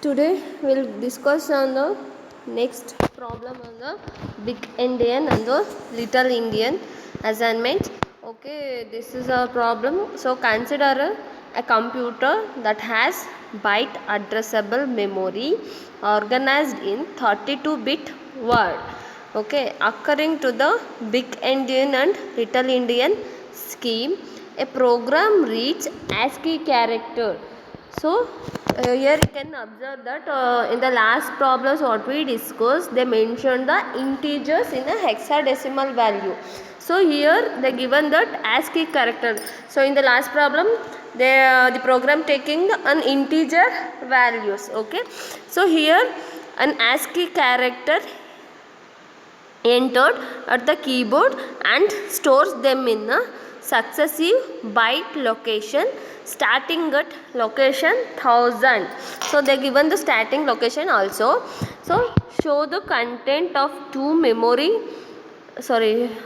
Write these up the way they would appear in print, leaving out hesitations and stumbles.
Today we'll discuss on the next problem on the big Indian and the little Indian assignment. Okay, this is a problem. So consider a computer that has byte addressable memory organized in 32-bit word. Okay, according to the big Indian and little Indian scheme, a program reads ASCII character. So here you can observe that in the last problems what we discussed, they mentioned the integers in a hexadecimal value. So here they given that ASCII character. So in the last problem the program taking an integer values. Okay, so here an ASCII character entered at the keyboard and stores them in a successive byte location starting at location 1000. So they given the starting location also. So show the content of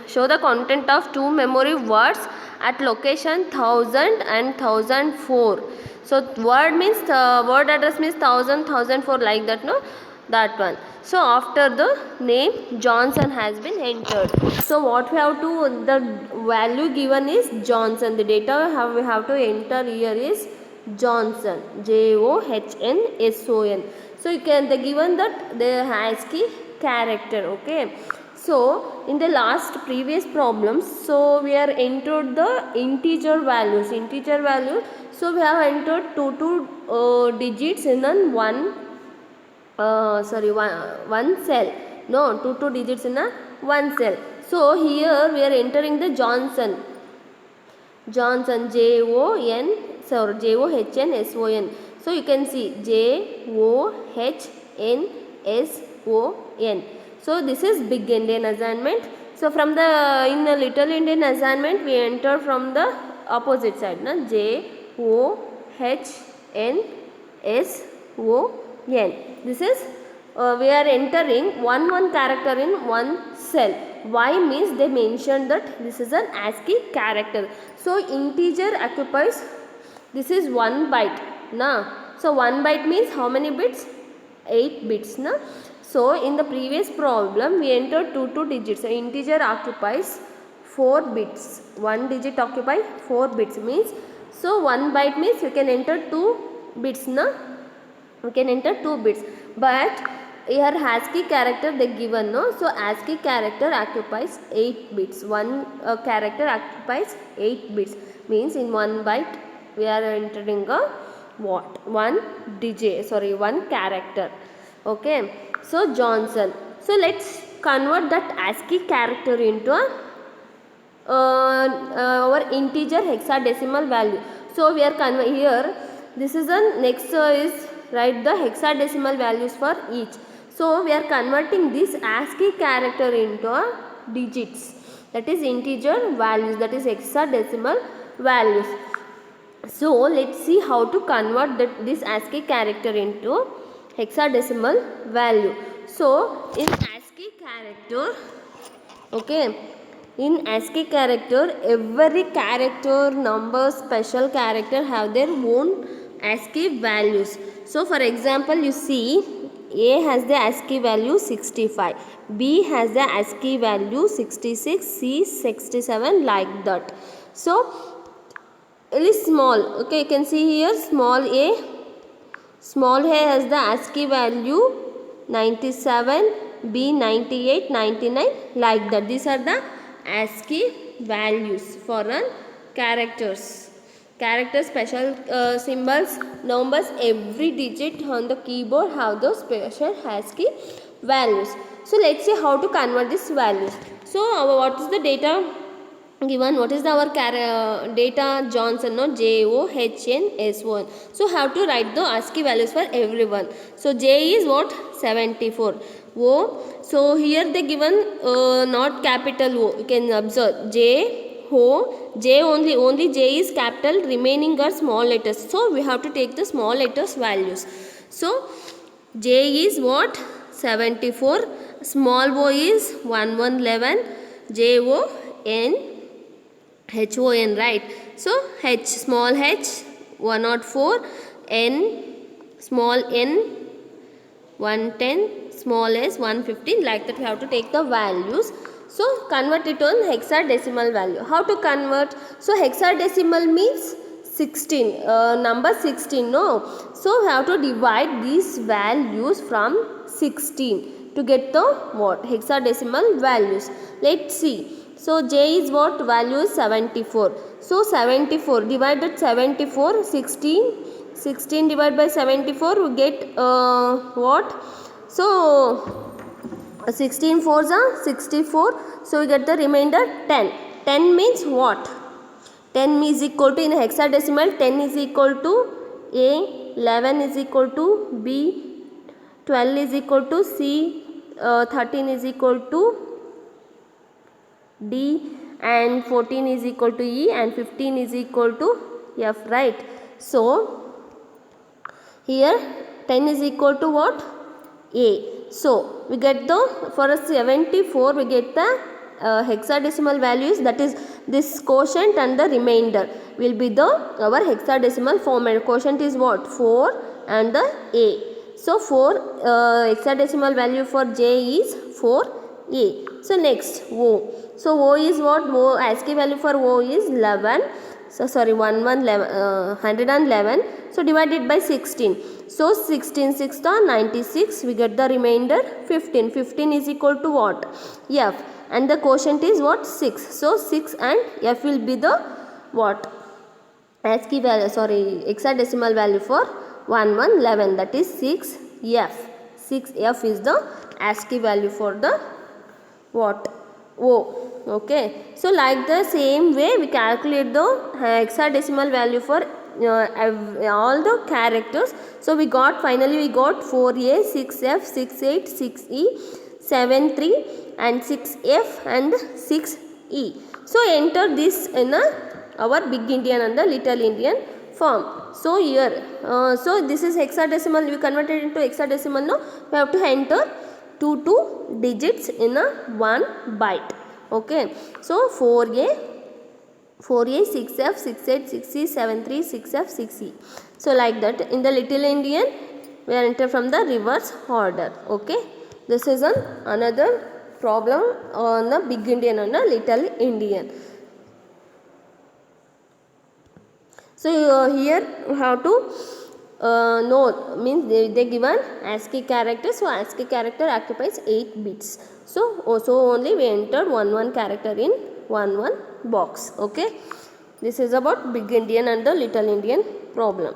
show the content of two memory words at location 1000 and 1004. So word means word address means 1004 like that, no, that one. So after the name Johnson has been entered. So what we have to, the value given is Johnson. The data we have to enter here is Johnson, Johnsson. So you can, they given that the ASCII character. Okay, so in the last previous problems, so we are entered the integer values. So we have entered two digits in one one cell. No, two digits in a one cell. So here we are entering the Johnson, Johnsson. So you can see Johnsson. So this is big Indian assignment. So from the in the little Indian assignment we enter from the opposite side, na, Johnsson. This is we are entering one character in one cell. Why means they mentioned that this is an ASCII character. So integer occupies, this is 1 byte, na. So 1 byte means how many bits? 8 bits, na. So in the previous problem we entered two digits. So integer occupies 4 bits. One digit occupies 4 bits means, so 1 byte means you can enter 2 bits, na. We can enter 2 bits, but here ASCII character they given, no. So ASCII character occupies 8 bits. One character occupies 8 bits means in 1 byte we are entering a what? One character. Okay, so Johnson. So let's convert that ASCII character into our integer hexadecimal value. So we are here, this is a next is write the hexadecimal values for each. So we are converting this ASCII character into digits, that is integer values, that is hexadecimal values. So let's see how to convert this ASCII character into hexadecimal value. So in ASCII character, okay, in ASCII character every character, number, special character have their own ASCII values. So for example you see A has the ASCII value 65, B has the ASCII value 66, C 67 like that. So it is small. Okay, you can see here small a has the ASCII value 97, B 98, 99 like that. These are the ASCII values for characters. Character, special symbols, numbers, every digit on the keyboard have those special ASCII values. So let's see how to convert these values. So what is the data given? What is our data? Johnson, no, Johnsson. So have to write the ASCII values for everyone. So J is what? 74. O. So here they given not capital O. You can observe J. J only J is capital, remaining are small letters. So we have to take the small letters values. So J is what? 74. Small O is 1111. John, right? So H, small h 104, N, small n 110, small s, 115, like that we have to take the values. So convert it on hexadecimal value. How to convert? So hexadecimal means 16, number 16, no? So we have to divide these values from 16 to get the what? Hexadecimal values. Let's see. So j is what? Value is 74. So 74 divided 74, 16 divided by 74 we get what? So 16 fours are 64. So we get the remainder 10. 10 means what? 10 is equal to, in hexadecimal, 10 is equal to A, 11 is equal to B, 12 is equal to C, 13 is equal to D, and 14 is equal to E, and 15 is equal to F, right? So here 10 is equal to what? A. So we get the, for a 74 we get the hexadecimal values, that is this quotient and the remainder will be the our hexadecimal format. Quotient is what? 4 and the A. So 4 hexadecimal value for J is 4A. So next O. So O is what? O, ASCII value for O is 11. So sorry, 111. So divided by 16. So 16 6 are 96. We get the remainder 15. 15 is equal to what? F. And the quotient is what? 6. So 6 and F will be the what? ASCII value, sorry, hexadecimal value for 1111, that is 6F. 6F is the ASCII value for the what? O. Okay. So like the same way we calculate the hexadecimal value for all the characters. So we got, finally we got 4A, 6F, 6A, 6E, 7, 3 and 6F and 6E. So enter this in our big Indian and the little Indian form. So here, so this is hexadecimal, we converted into hexadecimal now. We have to enter 2 digits in a 1 byte. Okay. So 4A, 6F, 6A, 6E, 7, 3, 6F, 6E. So like that, in the little Indian we are enter from the reverse order. Okay. This is another problem on the big Indian and the little Indian. So here you have to know, means they given ASCII character. So ASCII character occupies 8 bits. So also only we entered one character in one box. Okay. This is about big Indian and the little Indian problem.